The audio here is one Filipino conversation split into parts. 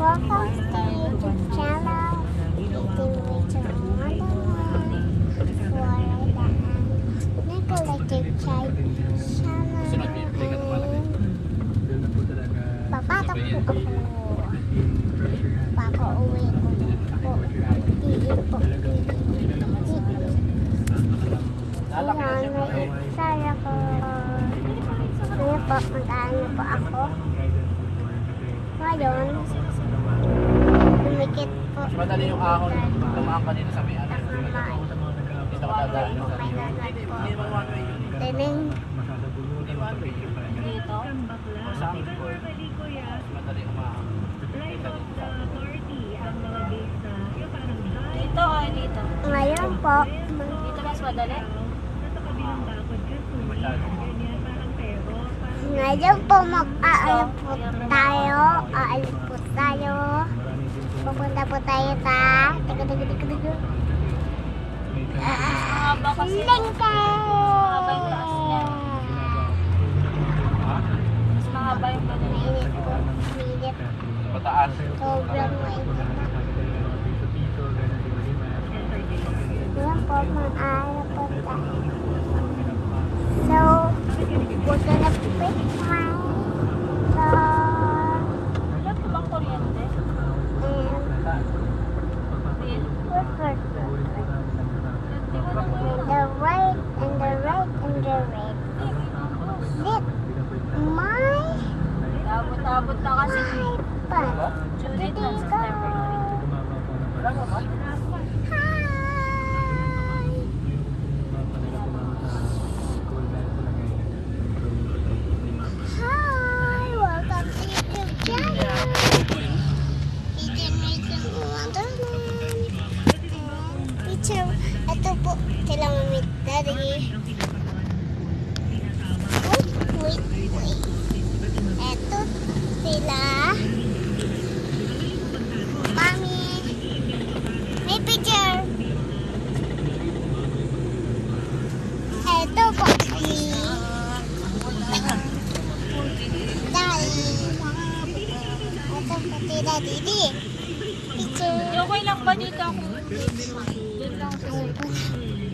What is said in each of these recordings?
Welcome to YouTube channel. Eating with your mother. Nicolative child channel. Papatak po ako. Papa-uwi ko po. Tiin po. Ayan, may eksaya ko. Ngayon po, mag-ano po ako. Ngayon, lumikit po. Mas madali yung ahon. Tumaan ka dito sa may ano. Dito ka dadaan. Hindi naman one way yun. Tining. Hindi one way yun. Dito? Sa akin po. Mas madali yung ahon. Dito o dito? Ngayon po, Dito mas madali? ngayon po mag-aalip po tayo. Aalip po tayo. Pupunta po tayo sa tiga-tiga-tiga-tiga. Mahaba kasi. Lengke! Mahaba yung taas niya. Mas mahaba yung madali. Mainit po. Mainit. Pataas. Sobrang mainit. Ngayon po, mag-aalip po tayo. So, we're gonna pick my Wala pa bang kuryente? and Real? the right and the right and the right. Sit my Abot-abot na kasi. butt. Judith ng September. Wala naman. Hi. Hi, welcome to YouTube channel. Eating Wonderland. Picture, ito po sila Mami Daddy. Wait. Ito sila Mami. May picture. Ito po si Daddy. Ito po si Daddy. Picture. Okay lang ba dito ako? Diyan lang.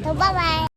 So, bye-bye.